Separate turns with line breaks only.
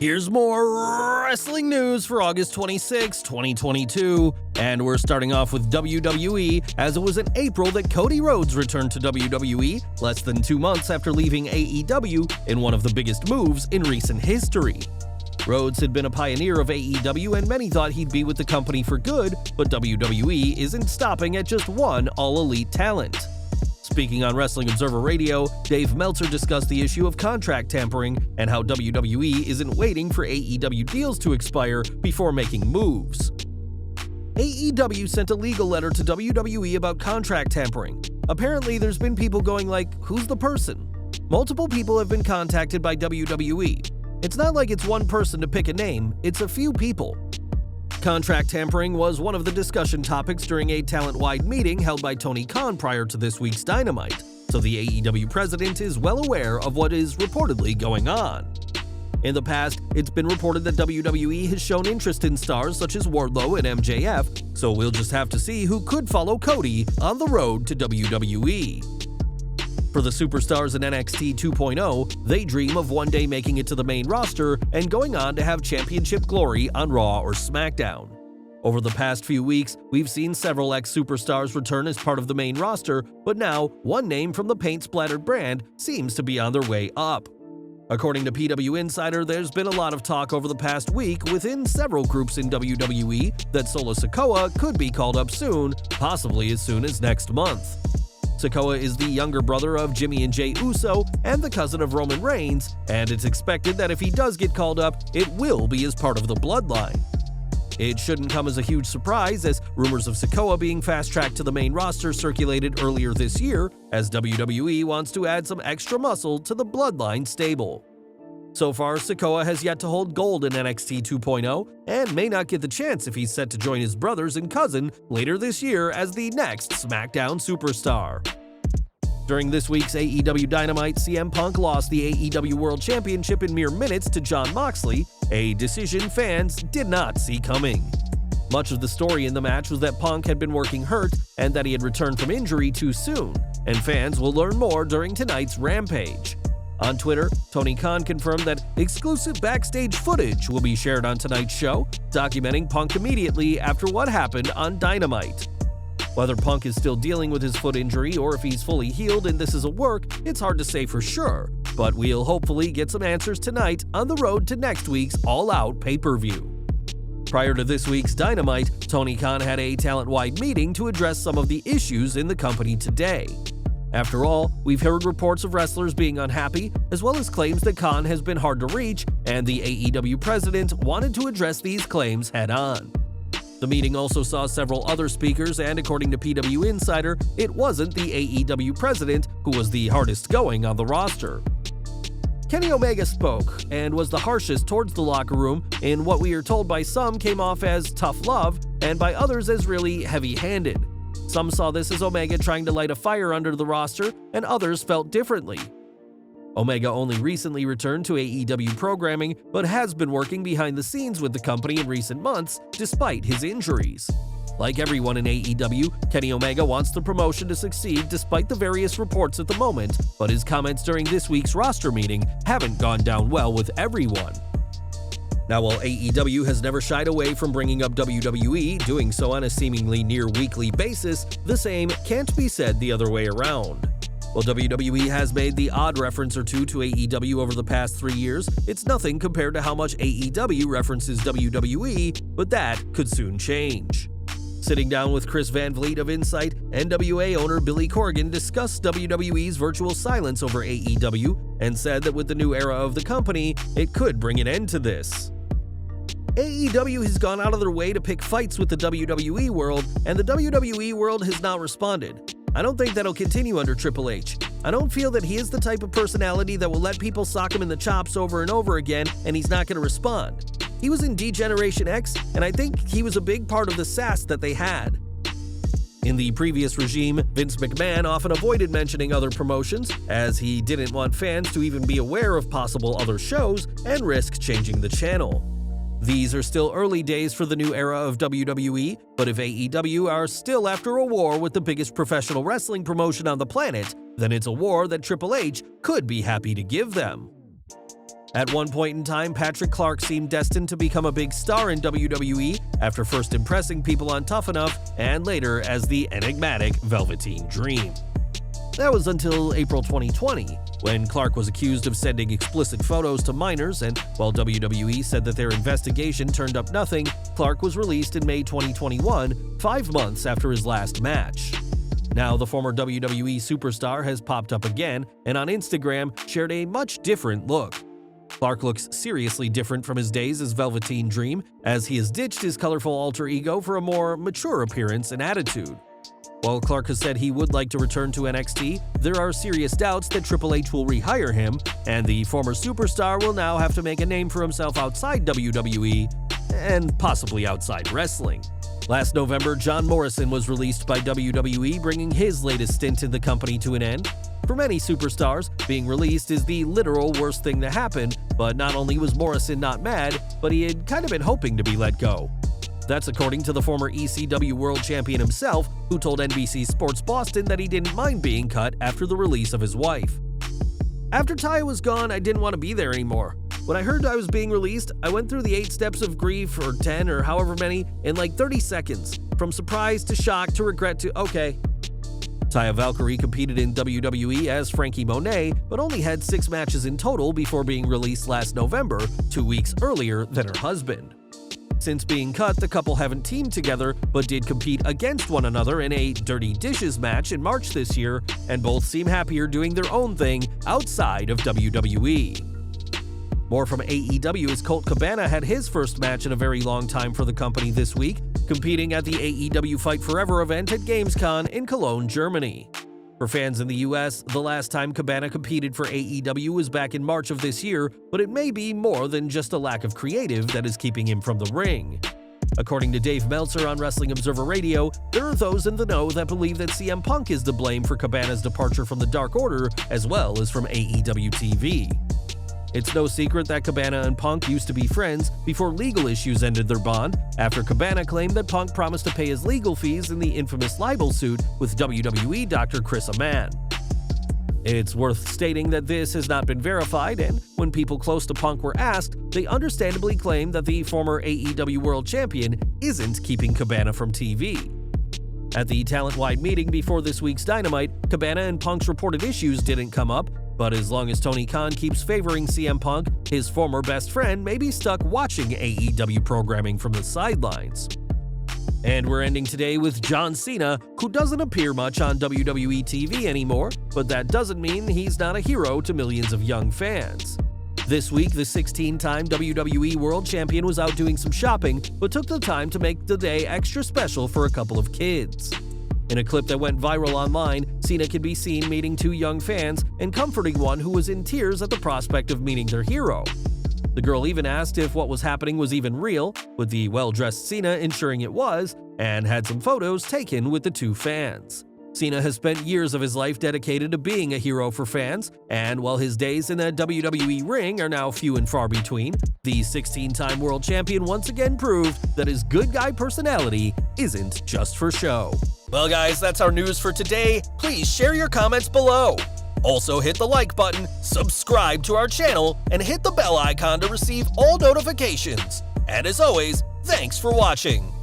Here's more wrestling news for August 26, 2022, and we're starting off with WWE, as it was in April that Cody Rhodes returned to WWE, less than 2 months after leaving AEW in one of the biggest moves in recent history. Rhodes had been a pioneer of AEW and many thought he'd be with the company for good, but WWE isn't stopping at just one all-elite talent. Speaking on Wrestling Observer Radio, Dave Meltzer discussed the issue of contract tampering and how WWE isn't waiting for AEW deals to expire before making moves. AEW sent a legal letter to WWE about contract tampering. Apparently, there's been people going like, who's the person? Multiple people have been contacted by WWE. It's not like it's one person to pick a name, it's a few people. Contract tampering was one of the discussion topics during a talent-wide meeting held by Tony Khan prior to this week's Dynamite, so the AEW president is well aware of what is reportedly going on. In the past, it's been reported that WWE has shown interest in stars such as Wardlow and MJF, so we'll just have to see who could follow Cody on the road to WWE. For the superstars in NXT 2.0, they dream of one day making it to the main roster and going on to have championship glory on Raw or SmackDown. Over the past few weeks, we've seen several ex-superstars return as part of the main roster, but now one name from the paint-splattered brand seems to be on their way up. According to PW Insider, there's been a lot of talk over the past week within several groups in WWE that Solo Sikoa could be called up soon, possibly as soon as next month. Sikoa is the younger brother of Jimmy and Jey Uso and the cousin of Roman Reigns, and it's expected that if he does get called up, it will be as part of the bloodline. It shouldn't come as a huge surprise, as rumors of Sikoa being fast-tracked to the main roster circulated earlier this year, as WWE wants to add some extra muscle to the bloodline stable. So far, Sikoa has yet to hold gold in NXT 2.0 and may not get the chance if he's set to join his brothers and cousin later this year as the next SmackDown superstar. During this week's AEW Dynamite, CM Punk lost the AEW World Championship in mere minutes to Jon Moxley, a decision fans did not see coming. Much of the story in the match was that Punk had been working hurt and that he had returned from injury too soon, and fans will learn more during tonight's Rampage. On Twitter, Tony Khan confirmed that exclusive backstage footage will be shared on tonight's show, documenting Punk immediately after what happened on Dynamite. Whether Punk is still dealing with his foot injury or if he's fully healed and this is a work, it's hard to say for sure, but we'll hopefully get some answers tonight on the road to next week's All Out pay-per-view. Prior to this week's Dynamite, Tony Khan had a talent-wide meeting to address some of the issues in the company today. After all, we've heard reports of wrestlers being unhappy, as well as claims that Khan has been hard to reach, and the AEW president wanted to address these claims head-on. The meeting also saw several other speakers, and according to PW Insider, it wasn't the AEW president who was the hardest going on the roster. Kenny Omega spoke, and was the harshest towards the locker room in what we are told by some came off as tough love, and by others as really heavy-handed. Some saw this as Omega trying to light a fire under the roster, and others felt differently. Omega only recently returned to AEW programming, but has been working behind the scenes with the company in recent months, despite his injuries. Like everyone in AEW, Kenny Omega wants the promotion to succeed despite the various reports at the moment, but his comments during this week's roster meeting haven't gone down well with everyone. Now, while AEW has never shied away from bringing up WWE, doing so on a seemingly near-weekly basis, the same can't be said the other way around. While WWE has made the odd reference or two to AEW over the past 3 years, it's nothing compared to how much AEW references WWE, but that could soon change. Sitting down with Chris Van Vliet of Insight, NWA owner Billy Corgan discussed WWE's virtual silence over AEW and said that with the new era of the company, it could bring an end to this. AEW has gone out of their way to pick fights with the WWE world, and the WWE world has not responded. I don't think that'll continue under Triple H. I don't feel that he is the type of personality that will let people sock him in the chops over and over again and he's not going to respond. He was in D-Generation X, and I think he was a big part of the sass that they had. In the previous regime, Vince McMahon often avoided mentioning other promotions, as he didn't want fans to even be aware of possible other shows and risk changing the channel. These are still early days for the new era of WWE, but if AEW are still after a war with the biggest professional wrestling promotion on the planet, then it's a war that Triple H could be happy to give them. At one point in time, Patrick Clark seemed destined to become a big star in WWE after first impressing people on Tough Enough and later as the enigmatic Velveteen Dream. That was until April 2020, when Clark was accused of sending explicit photos to minors, and while WWE said that their investigation turned up nothing, Clark was released in May 2021, 5 months after his last match. Now, the former WWE superstar has popped up again and on Instagram shared a much different look. Clark looks seriously different from his days as Velveteen Dream, as he has ditched his colorful alter ego for a more mature appearance and attitude. While Clark has said he would like to return to NXT, there are serious doubts that Triple H will rehire him, and the former superstar will now have to make a name for himself outside WWE and possibly outside wrestling. Last November, John Morrison was released by WWE, bringing his latest stint in the company to an end. For many superstars, being released is the literal worst thing to happen, but not only was Morrison not mad, but he had kind of been hoping to be let go. That's according to the former ECW World Champion himself, who told NBC Sports Boston that he didn't mind being cut after the release of his wife. After Taya was gone, I didn't want to be there anymore. When I heard I was being released, I went through the 8 steps of grief, or 10, or however many, in like 30 seconds. From surprise to shock to regret to okay. Taya Valkyrie competed in WWE as Frankie Monet, but only had 6 matches in total before being released last November, 2 weeks earlier than her husband. Since being cut, the couple haven't teamed together, but did compete against one another in a Dirty Dishes match in March this year, and both seem happier doing their own thing outside of WWE. More from AEW as Colt Cabana had his first match in a very long time for the company this week, competing at the AEW Fight Forever event at Gamescom in Cologne, Germany. For fans in the US, the last time Cabana competed for AEW was back in March of this year, but it may be more than just a lack of creative that is keeping him from the ring. According to Dave Meltzer on Wrestling Observer Radio, there are those in the know that believe that CM Punk is to blame for Cabana's departure from the Dark Order as well as from AEW TV. It's no secret that Cabana and Punk used to be friends before legal issues ended their bond, after Cabana claimed that Punk promised to pay his legal fees in the infamous libel suit with WWE Dr. Chris Amann. It's worth stating that this has not been verified, and when people close to Punk were asked, they understandably claimed that the former AEW World Champion isn't keeping Cabana from TV. At the talent-wide meeting before this week's Dynamite, Cabana and Punk's reported issues didn't come up, but as long as Tony Khan keeps favoring CM Punk, his former best friend may be stuck watching AEW programming from the sidelines. And we're ending today with John Cena, who doesn't appear much on WWE TV anymore, but that doesn't mean he's not a hero to millions of young fans. This week, the 16-time WWE World Champion was out doing some shopping, but took the time to make the day extra special for a couple of kids. In a clip that went viral online, Cena can be seen meeting 2 young fans and comforting one who was in tears at the prospect of meeting their hero. The girl even asked if what was happening was even real, with the well-dressed Cena ensuring it was, and had some photos taken with the 2 fans. Cena has spent years of his life dedicated to being a hero for fans, and while his days in the WWE ring are now few and far between, the 16-time world champion once again proved that his good guy personality isn't just for show. Well guys, that's our news for today. Please share your comments below. Also hit the like button, subscribe to our channel, and hit the bell icon to receive all notifications. And as always, thanks for watching.